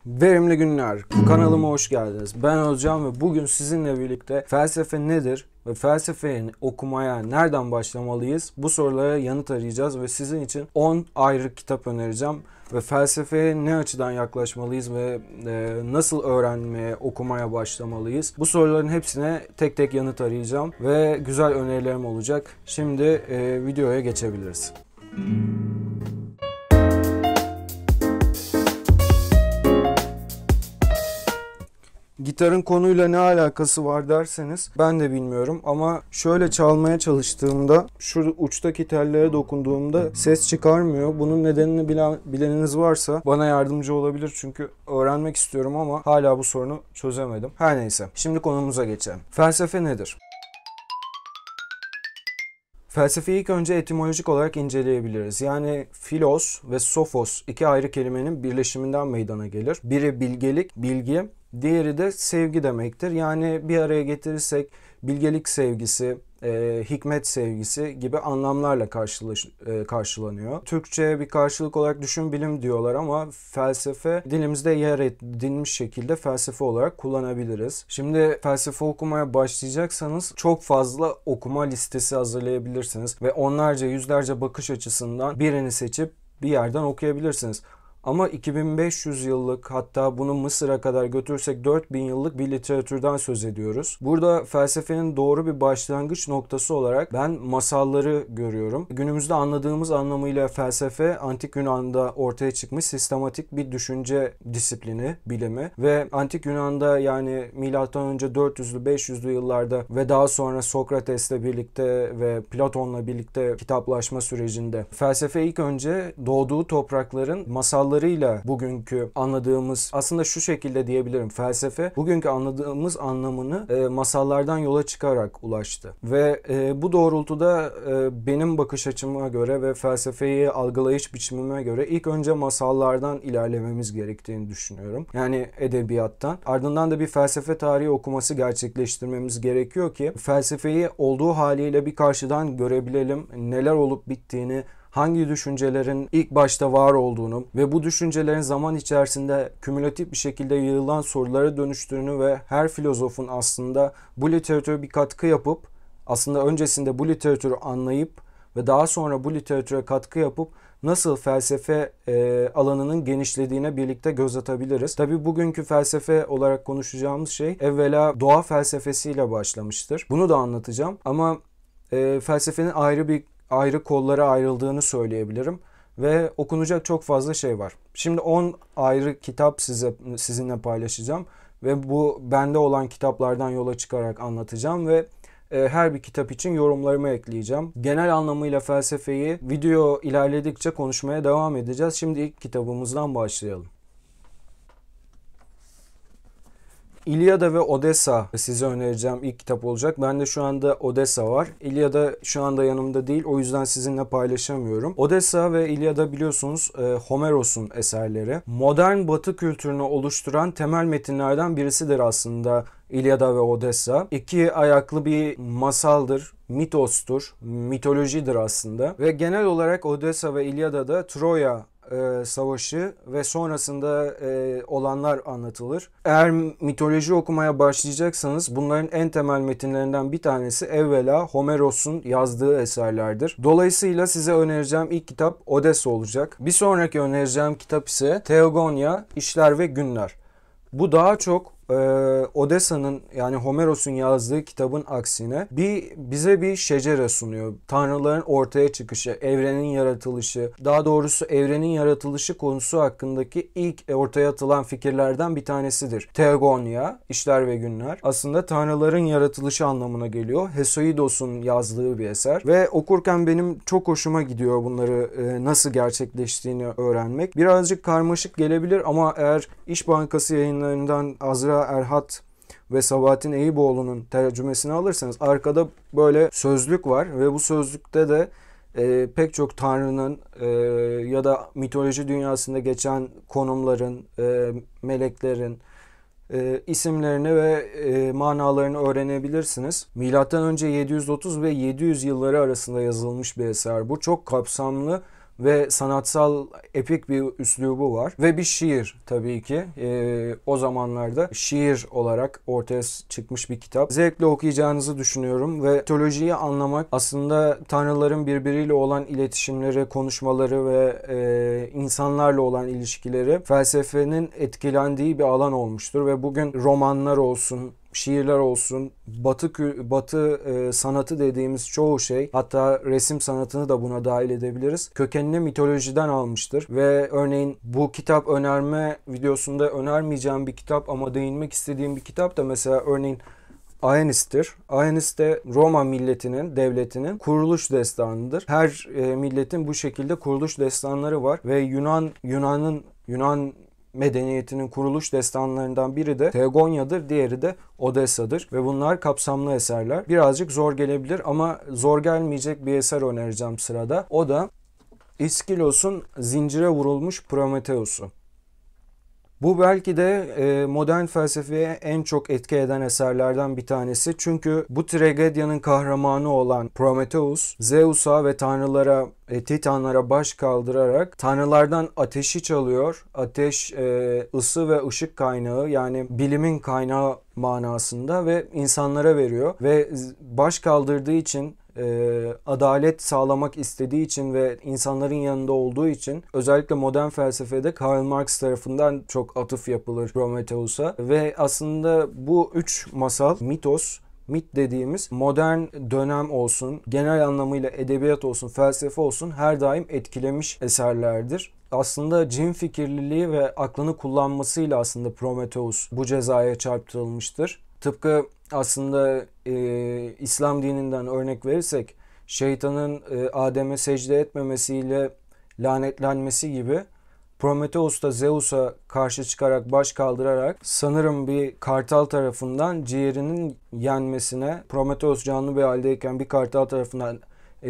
Verimli günler. Kanalıma hoş geldiniz. Ben Özcan ve bugün sizinle birlikte felsefe nedir ve felsefeyi okumaya nereden başlamalıyız? Bu sorulara yanıt arayacağız ve sizin için 10 ayrı kitap önereceğim. Ve felsefeye ne açıdan yaklaşmalıyız ve nasıl öğrenmeye, okumaya başlamalıyız? Bu soruların hepsine tek tek yanıt arayacağım ve güzel önerilerim olacak. Şimdi videoya geçebiliriz. Gitarın konuyla ne alakası var derseniz ben de bilmiyorum ama şöyle çalmaya çalıştığımda şu uçtaki tellere dokunduğumda ses çıkarmıyor. Bunun nedenini bileniniz varsa bana yardımcı olabilir çünkü öğrenmek istiyorum ama hala bu sorunu çözemedim. Her neyse, şimdi konumuza geçelim. Felsefe nedir? Felsefeyi ilk önce etimolojik olarak inceleyebiliriz. Yani filos ve sophos iki ayrı kelimenin birleşiminden meydana gelir. Biri bilgelik, bilgi, diğeri de sevgi demektir. Yani bir araya getirirsek bilgelik sevgisi, hikmet sevgisi gibi anlamlarla karşılanıyor. Türkçe'ye bir karşılık olarak düşün bilim diyorlar ama felsefe dilimizde yer edilmiş şekilde felsefe olarak kullanabiliriz. Şimdi felsefe okumaya başlayacaksanız çok fazla okuma listesi hazırlayabilirsiniz ve onlarca yüzlerce bakış açısından birini seçip bir yerden okuyabilirsiniz. Ama 2500 yıllık, hatta bunu Mısır'a kadar götürsek 4000 yıllık bir literatürden söz ediyoruz. Burada felsefenin doğru bir başlangıç noktası olarak ben masalları görüyorum. Günümüzde anladığımız anlamıyla felsefe Antik Yunan'da ortaya çıkmış sistematik bir düşünce disiplini, bilimi ve Antik Yunan'da yani M.Ö. 400'lü 500'lü yıllarda ve daha sonra Sokrates'le birlikte ve Platon'la birlikte kitaplaşma sürecinde felsefe ilk önce doğduğu toprakların masallarıyla bugünkü anladığımız, aslında şu şekilde diyebilirim, felsefe bugünkü anladığımız anlamını masallardan yola çıkarak ulaştı. Ve bu doğrultuda benim bakış açıma göre ve felsefeyi algılayış biçimime göre ilk önce masallardan ilerlememiz gerektiğini düşünüyorum. Yani edebiyattan. Ardından da bir felsefe tarihi okuması gerçekleştirmemiz gerekiyor ki felsefeyi olduğu haliyle bir karşıdan görebilelim. Neler olup bittiğini, hangi düşüncelerin ilk başta var olduğunu ve bu düşüncelerin zaman içerisinde kümülatif bir şekilde yığılan sorulara dönüştüğünü ve her filozofun aslında bu literatüre bir katkı yapıp, aslında öncesinde bu literatürü anlayıp ve daha sonra bu literatüre katkı yapıp nasıl felsefe alanının genişlediğine birlikte göz atabiliriz. Tabii bugünkü felsefe olarak konuşacağımız şey evvela doğa felsefesiyle başlamıştır. Bunu da anlatacağım ama felsefenin ayrı kollara ayrıldığını söyleyebilirim ve okunacak çok fazla şey var. Şimdi 10 ayrı kitap sizinle paylaşacağım ve bu bende olan kitaplardan yola çıkarak anlatacağım ve her bir kitap için yorumlarımı ekleyeceğim. Genel anlamıyla felsefeyi video ilerledikçe konuşmaya devam edeceğiz. Şimdi ilk kitabımızdan başlayalım. İlyada ve Odessa size önereceğim ilk kitap olacak. Bende şu anda Odessa var. İlyada şu anda yanımda değil. O yüzden sizinle paylaşamıyorum. Odessa ve İlyada biliyorsunuz Homeros'un eserleri. Modern Batı kültürünü oluşturan temel metinlerden birisidir aslında İlyada ve Odessa. İki ayaklı bir masaldır, mitostur, mitolojidir aslında. Ve genel olarak Odessa ve İlyada'da Troya savaşı ve sonrasında olanlar anlatılır. Eğer mitoloji okumaya başlayacaksanız bunların en temel metinlerinden bir tanesi evvela Homeros'un yazdığı eserlerdir. Dolayısıyla size önereceğim ilk kitap Odessa olacak. Bir sonraki önereceğim kitap ise Theogonia, İşler ve Günler. Bu daha çok Odessa'nın yani Homeros'un yazdığı kitabın aksine bize bir şecere sunuyor. Tanrıların ortaya çıkışı, evrenin yaratılışı, daha doğrusu evrenin yaratılışı konusu hakkındaki ilk ortaya atılan fikirlerden bir tanesidir. Theogonia, İşler ve Günler aslında tanrıların yaratılışı anlamına geliyor. Hesiodos'un yazdığı bir eser ve okurken benim çok hoşuma gidiyor bunları nasıl gerçekleştiğini öğrenmek. Birazcık karmaşık gelebilir ama eğer İş Bankası yayınlarından Azra Erhat ve Sabahattin Eyüboğlu'nun tercümesini alırsanız arkada böyle sözlük var ve bu sözlükte de pek çok tanrının ya da mitoloji dünyasında geçen konumların, meleklerin isimlerini ve manalarını öğrenebilirsiniz. Milattan önce 730 ve 700 yılları arasında yazılmış bir eser bu. Çok kapsamlı ve sanatsal epik bir üslubu var. Ve bir şiir tabii ki. O zamanlarda şiir olarak ortaya çıkmış bir kitap. Zevkle okuyacağınızı düşünüyorum ve mitolojiyi anlamak aslında tanrıların birbiriyle olan iletişimleri, konuşmaları ve insanlarla olan ilişkileri felsefenin etkilendiği bir alan olmuştur ve bugün romanlar olsun, şiirler olsun, batı sanatı dediğimiz çoğu şey, hatta resim sanatını da buna dahil edebiliriz, kökenini mitolojiden almıştır. Ve örneğin bu kitap önerme videosunda önermeyeceğim bir kitap ama değinmek istediğim bir kitap da mesela örneğin Aenis'tir. Aenis de Roma milletinin, devletinin kuruluş destanıdır. Her milletin bu şekilde kuruluş destanları var ve Yunan medeniyetinin kuruluş destanlarından biri de Teogonya'dır, diğeri de Odessa'dır ve bunlar kapsamlı eserler. Birazcık zor gelebilir ama zor gelmeyecek bir eser önereceğim sırada. O da İskilos'un Zincire Vurulmuş Prometheus'u. Bu belki de modern felsefeye en çok etki eden eserlerden bir tanesi. Çünkü bu tragedyanın kahramanı olan Prometheus, Zeus'a ve tanrılara, Titanlara baş kaldırarak tanrılardan ateşi çalıyor. Ateş, ısı ve ışık kaynağı, yani bilimin kaynağı manasında ve insanlara veriyor. Ve baş kaldırdığı için, adalet sağlamak istediği için ve insanların yanında olduğu için özellikle modern felsefede Karl Marx tarafından çok atıf yapılır Prometheus'a ve aslında bu üç masal, mit dediğimiz modern dönem olsun, genel anlamıyla edebiyat olsun, felsefe olsun her daim etkilemiş eserlerdir. Aslında cin fikirliliği ve aklını kullanmasıyla aslında Prometheus bu cezaya çarptırılmıştır. Tıpkı aslında İslam dininden örnek verirsek şeytanın Adem'e secde etmemesiyle lanetlenmesi gibi Prometheus da Zeus'a karşı çıkarak, baş kaldırarak sanırım bir kartal tarafından ciğerinin yenmesine, Prometheus canlı bir haldeyken bir kartal tarafından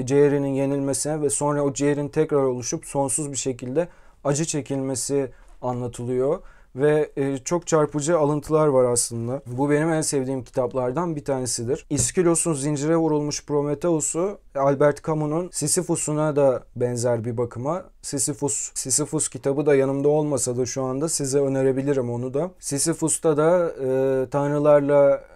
ciğerinin yenilmesine ve sonra o ciğerin tekrar oluşup sonsuz bir şekilde acı çekilmesi anlatılıyor. Ve çok çarpıcı alıntılar var aslında. Bu benim en sevdiğim kitaplardan bir tanesidir. İskilos'un Zincire Vurulmuş Prometheus'u Albert Camus'un Sisyphus'una da benzer bir bakıma. Sisyphus kitabı da yanımda olmasa da şu anda size önerebilirim onu da. Sisyphus'ta da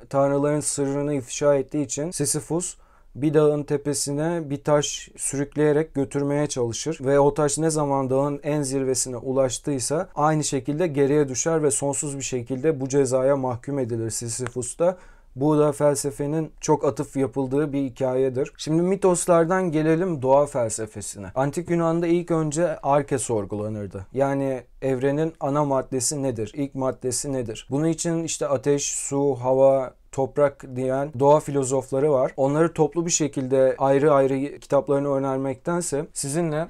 tanrıların sırrını ifşa ettiği için Sisyphus bir dağın tepesine bir taş sürükleyerek götürmeye çalışır ve o taş ne zaman dağın en zirvesine ulaştıysa aynı şekilde geriye düşer ve sonsuz bir şekilde bu cezaya mahkum edilir Sisyphus'ta. Bu da felsefenin çok atıf yapıldığı bir hikayedir. Şimdi mitoslardan gelelim doğa felsefesine. Antik Yunan'da ilk önce arke sorgulanırdı. Yani evrenin ana maddesi nedir? İlk maddesi nedir? Bunun için işte ateş, su, hava, toprak diyen doğa filozofları var. Onları toplu bir şekilde ayrı ayrı kitaplarını önermektense sizinle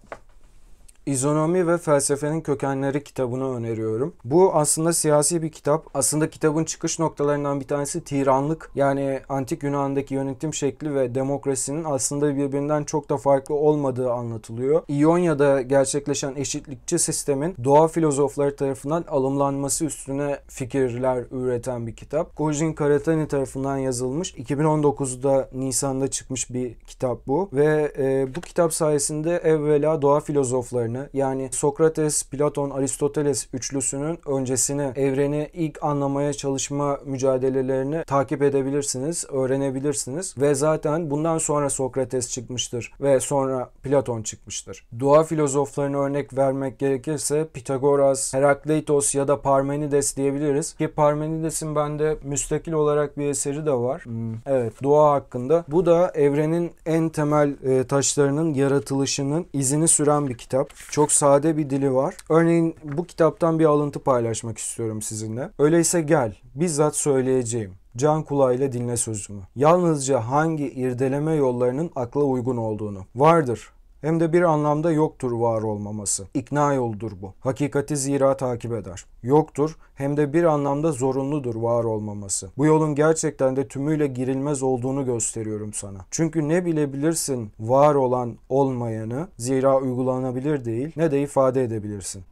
İzonomi ve Felsefenin Kökenleri kitabını öneriyorum. Bu aslında siyasi bir kitap. Aslında kitabın çıkış noktalarından bir tanesi tiranlık. Yani Antik Yunan'daki yönetim şekli ve demokrasinin aslında birbirinden çok da farklı olmadığı anlatılıyor. İonya'da gerçekleşen eşitlikçi sistemin doğa filozofları tarafından alımlanması üstüne fikirler üreten bir kitap. Kojin Karatani tarafından yazılmış. 2019'da Nisan'da çıkmış bir kitap bu. Ve bu kitap sayesinde evvela doğa filozoflarını, yani Sokrates, Platon, Aristoteles üçlüsünün öncesini, evreni ilk anlamaya çalışma mücadelelerini takip edebilirsiniz, öğrenebilirsiniz ve zaten bundan sonra Sokrates çıkmıştır ve sonra Platon çıkmıştır. Doğa filozoflarına örnek vermek gerekirse Pitagoras, Herakleitos ya da Parmenides diyebiliriz ki Parmenides'in bende müstakil olarak bir eseri de var. Evet, doğa hakkında. Bu da evrenin en temel taşlarının yaratılışının izini süren bir kitap. Çok sade bir dili var. Örneğin bu kitaptan bir alıntı paylaşmak istiyorum sizinle. Öyleyse gel, bizzat söyleyeceğim. Can kulağıyla dinle sözümü. Yalnızca hangi irdeleme yollarının akla uygun olduğunu. Vardır. Hem de bir anlamda yoktur var olmaması. İkna yoludur bu. Hakikati zira takip eder. Yoktur, hem de bir anlamda zorunludur var olmaması. Bu yolun gerçekten de tümüyle girilmez olduğunu gösteriyorum sana. Çünkü ne bilebilirsin var olan olmayanı, zira uygulanabilir değil, ne de ifade edebilirsin.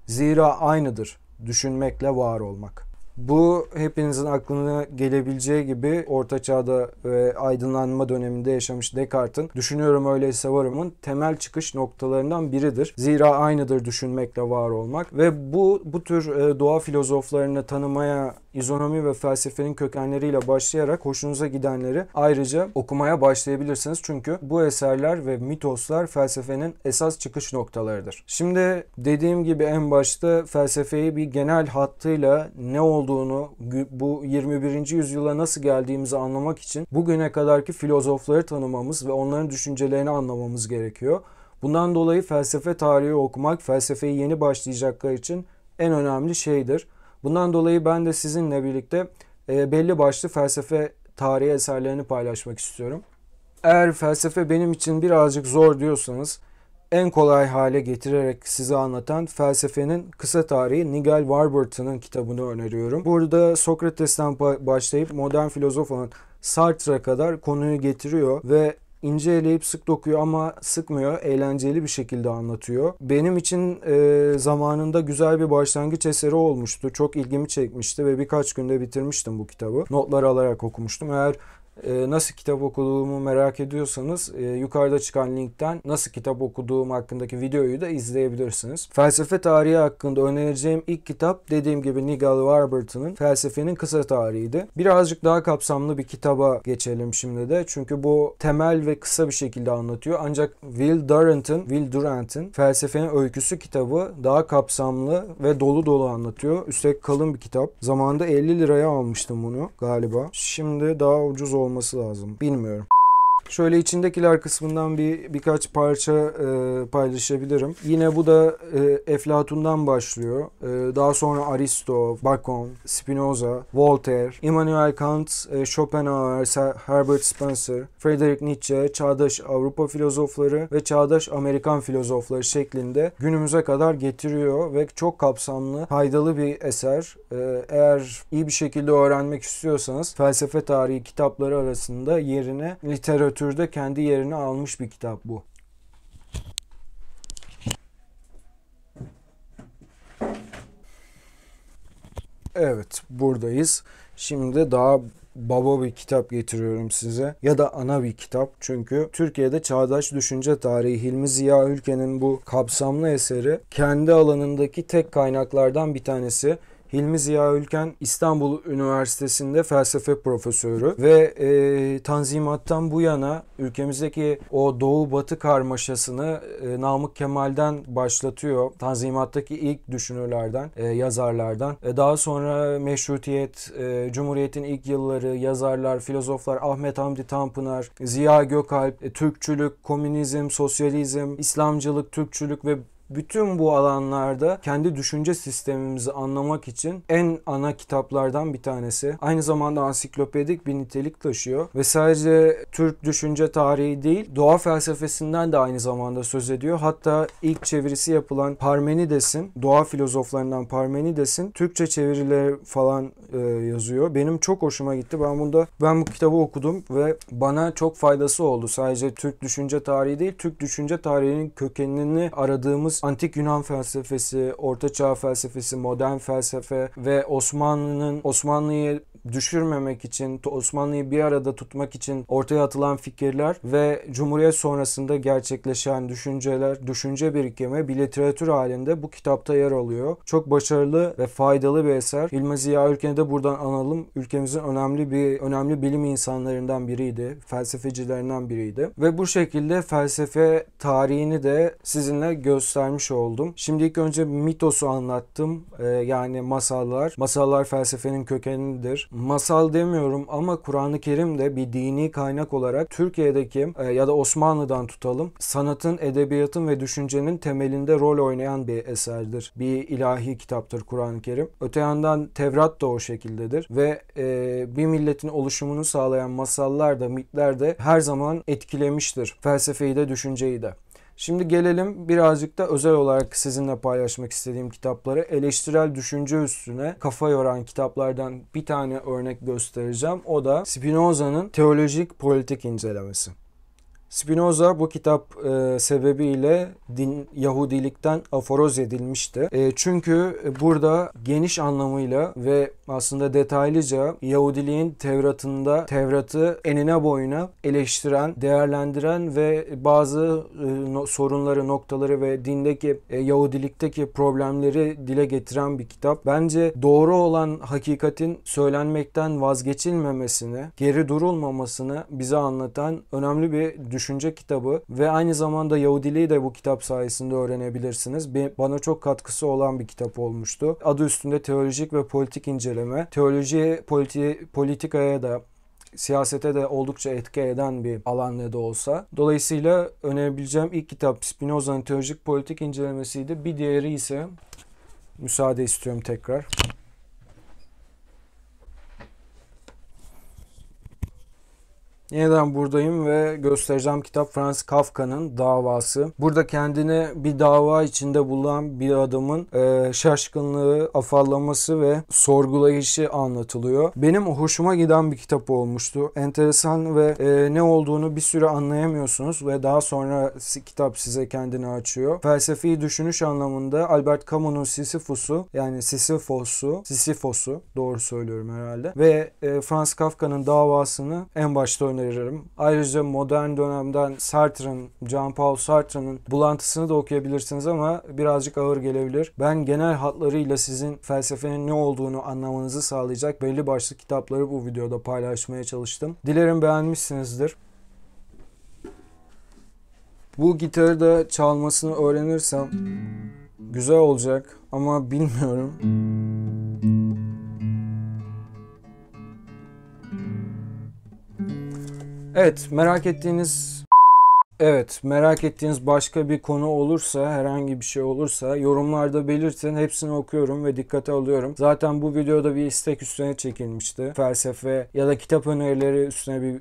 Zira aynıdır düşünmekle var olmak. Bu hepinizin aklına gelebileceği gibi Orta Çağ'da ve aydınlanma döneminde yaşamış Descartes'in "düşünüyorum öyleyse varımın" temel çıkış noktalarından biridir. Zira aynıdır düşünmekle var olmak ve bu tür doğa filozoflarını tanımaya izonomi ve felsefenin kökenleriyle başlayarak hoşunuza gidenleri ayrıca okumaya başlayabilirsiniz. Çünkü bu eserler ve mitoslar felsefenin esas çıkış noktalarıdır. Şimdi dediğim gibi en başta felsefeyi bir genel hattıyla ne olduğunu, bu 21. yüzyıla nasıl geldiğimizi anlamak için bugüne kadarki filozofları tanımamız ve onların düşüncelerini anlamamız gerekiyor. Bundan dolayı felsefe tarihi okumak felsefeyi yeni başlayacaklar için en önemli şeydir. Bundan dolayı ben de sizinle birlikte belli başlı felsefe tarihi eserlerini paylaşmak istiyorum. Eğer felsefe benim için birazcık zor diyorsanız en kolay hale getirerek size anlatan Felsefenin Kısa Tarihi Nigel Warburton'un kitabını öneriyorum. Burada Sokrates'ten başlayıp modern filozof olan Sartre'a kadar konuyu getiriyor ve ince eleyip sık dokuyor ama sıkmıyor, eğlenceli bir şekilde anlatıyor. Benim için zamanında güzel bir başlangıç eseri olmuştu. Çok ilgimi çekmişti ve birkaç günde bitirmiştim bu kitabı. Notlar alarak okumuştum. Eğer nasıl kitap okuduğumu merak ediyorsanız yukarıda çıkan linkten nasıl kitap okuduğum hakkındaki videoyu da izleyebilirsiniz. Felsefe tarihi hakkında önereceğim ilk kitap dediğim gibi Nigel Warburton'un Felsefenin Kısa Tarihi'ydi. Birazcık daha kapsamlı bir kitaba geçelim şimdi de. Çünkü bu temel ve kısa bir şekilde anlatıyor. Ancak Will Durant'ın Felsefenin Öyküsü kitabı daha kapsamlı ve dolu dolu anlatıyor. Üstelik kalın bir kitap. Zamanında 50 liraya almıştım bunu galiba. Şimdi daha ucuz olması lazım. Bilmiyorum. Şöyle içindekiler kısmından birkaç parça paylaşabilirim. Yine bu da Eflatun'dan başlıyor. Daha sonra Aristo, Bacon, Spinoza, Voltaire, Immanuel Kant, Schopenhauer, Herbert Spencer, Friedrich Nietzsche, çağdaş Avrupa filozofları ve çağdaş Amerikan filozofları şeklinde günümüze kadar getiriyor ve çok kapsamlı, faydalı bir eser. Eğer iyi bir şekilde öğrenmek istiyorsanız felsefe tarihi kitapları arasında yerine literatürde kendi yerini almış bir kitap bu. Evet, buradayız. Şimdi daha baba bir kitap getiriyorum size. Ya da ana bir kitap. Çünkü Türkiye'de çağdaş düşünce tarihi Hilmi Ziya Ülken'in bu kapsamlı eseri kendi alanındaki tek kaynaklardan bir tanesi. Hilmi Ziya Ülken İstanbul Üniversitesi'nde felsefe profesörü ve Tanzimat'tan bu yana ülkemizdeki o Doğu-Batı karmaşasını Namık Kemal'den başlatıyor. Tanzimat'taki ilk düşünürlerden, yazarlardan. Daha sonra Meşrutiyet, Cumhuriyet'in ilk yılları, yazarlar, filozoflar Ahmet Hamdi Tanpınar, Ziya Gökalp, Türkçülük, komünizm, sosyalizm, İslamcılık, Türkçülük ve bütün bu alanlarda kendi düşünce sistemimizi anlamak için en ana kitaplardan bir tanesi. Aynı zamanda ansiklopedik bir nitelik taşıyor ve sadece Türk düşünce tarihi değil, doğa felsefesinden de aynı zamanda söz ediyor. Hatta ilk çevirisi yapılan Parmenides'in, doğa filozoflarından Parmenides'in Türkçe çevirileri falan yazıyor. Benim çok hoşuma gitti. Ben bu kitabı okudum ve bana çok faydası oldu. Sadece Türk düşünce tarihi değil, Türk düşünce tarihinin kökenini aradığımız Antik Yunan felsefesi, Orta Çağ felsefesi, modern felsefe ve Osmanlı'yı düşürmemek için, Osmanlı'yı bir arada tutmak için ortaya atılan fikirler ve Cumhuriyet sonrasında gerçekleşen düşünce birikimi bir literatür halinde bu kitapta yer alıyor. Çok başarılı ve faydalı bir eser. Hilmi Ziya Ülken'i de buradan analım. Ülkemizin önemli bilim insanlarından biriydi. Felsefecilerinden biriydi. Ve bu şekilde felsefe tarihini de sizinle göstermiş oldum. Şimdi ilk önce mitosu anlattım. Yani masallar. Masallar felsefenin kökenidir. Masal demiyorum ama Kur'an-ı Kerim de bir dini kaynak olarak Türkiye'deki ya da Osmanlı'dan tutalım sanatın, edebiyatın ve düşüncenin temelinde rol oynayan bir eserdir. Bir ilahi kitaptır Kur'an-ı Kerim. Öte yandan Tevrat da o şekildedir ve bir milletin oluşumunu sağlayan masallar da, mitler de her zaman etkilemiştir felsefeyi de, düşünceyi de. Şimdi gelelim birazcık da özel olarak sizinle paylaşmak istediğim kitapları. Eleştirel düşünce üstüne kafa yoran kitaplardan bir tane örnek göstereceğim. O da Spinoza'nın Teolojik Politik İncelemesi. Spinoza bu kitap sebebiyle Yahudilikten aforoz edilmişti. Çünkü burada geniş anlamıyla ve aslında detaylıca Yahudiliğin Tevrat'ı enine boyuna eleştiren, değerlendiren ve bazı sorunları, noktaları ve dindeki, Yahudilikteki problemleri dile getiren bir kitap. Bence doğru olan hakikatin söylenmekten vazgeçilmemesini, geri durulmamasını bize anlatan önemli bir düşünce kitabı ve aynı zamanda Yahudiliği de bu kitap sayesinde öğrenebilirsiniz. Bana çok katkısı olan bir kitap olmuştu. Adı üstünde teolojik ve politik inceleme. Teoloji, politikaya da siyasete de oldukça etki eden bir alan ne de olsa. Dolayısıyla önerebileceğim ilk kitap Spinoza'nın teolojik politik incelemesiydi. Bir diğeri ise, müsaade istiyorum tekrar. Yeniden buradayım ve göstereceğim kitap Franz Kafka'nın Davası. Burada kendini bir dava içinde bulan bir adamın şaşkınlığı, afallaması ve sorgulayışı anlatılıyor. Benim hoşuma giden bir kitap olmuştu. Enteresan ve ne olduğunu bir süre anlayamıyorsunuz ve daha sonra kitap size kendini açıyor. Felsefi düşünüş anlamında Albert Camus'un Sisyphos'u doğru söylüyorum herhalde ve Franz Kafka'nın Davasını en başta öneririm. Ayrıca modern dönemden Jean-Paul Sartre'ın Bulantısını da okuyabilirsiniz ama birazcık ağır gelebilir. Ben genel hatlarıyla sizin felsefenin ne olduğunu anlamanızı sağlayacak belli başlı kitapları bu videoda paylaşmaya çalıştım. Dilerim beğenmişsinizdir. Bu gitarı da çalmasını öğrenirsem güzel olacak ama bilmiyorum. Evet, merak ettiğiniz başka bir konu olursa, herhangi bir şey olursa yorumlarda belirtin. Hepsini okuyorum ve dikkate alıyorum. Zaten bu videoda bir istek üstüne çekilmişti. Felsefe ya da kitap önerileri üstüne bir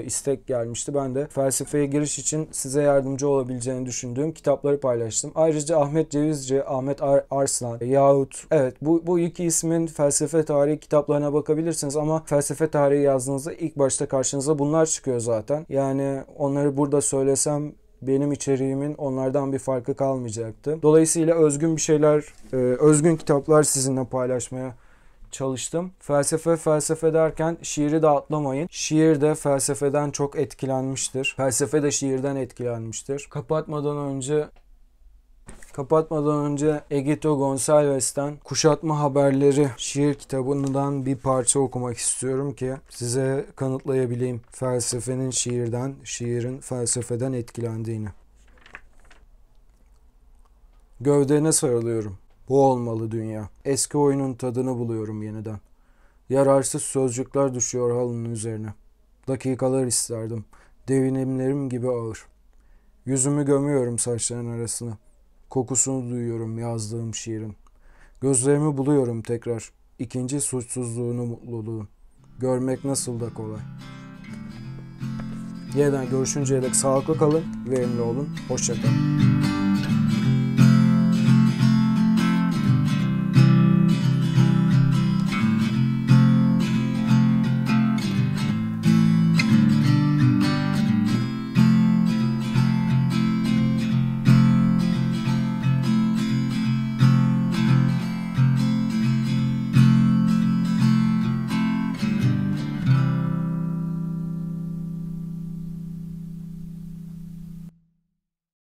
istek gelmişti. Ben de felsefeye giriş için size yardımcı olabileceğini düşündüğüm kitapları paylaştım. Ayrıca Ahmet Cevizci, Ahmet Arslan yahut bu iki ismin felsefe tarihi kitaplarına bakabilirsiniz ama felsefe tarihi yazdığınızda ilk başta karşınıza bunlar çıkıyor zaten. Yani onları burada söylesem benim içeriğimin onlardan bir farkı kalmayacaktı. Dolayısıyla özgün kitaplar sizinle paylaşmaya çalıştım. Felsefe derken şiiri de atlamayın. Şiir de felsefeden çok etkilenmiştir. Felsefe de şiirden etkilenmiştir. Kapatmadan önce Egito Gonçalves'ten Kuşatma Haberleri şiir kitabından bir parça okumak istiyorum ki size kanıtlayabileyim şiirin felsefeden etkilendiğini. Gövdene sarılıyorum. Bu olmalı dünya. Eski oyunun tadını buluyorum yeniden. Yararsız sözcükler düşüyor halının üzerine. Dakikalar isterdim. Devinimlerim gibi ağır. Yüzümü gömüyorum saçların arasına. Kokusunu duyuyorum yazdığım şiirin. Gözlerimi buluyorum tekrar. İkinci suçsuzluğunu, mutluluğun. Görmek nasıl da kolay. Yeniden görüşünceye dek sağlıklı kalın, verimli olun. Hoşça kalın.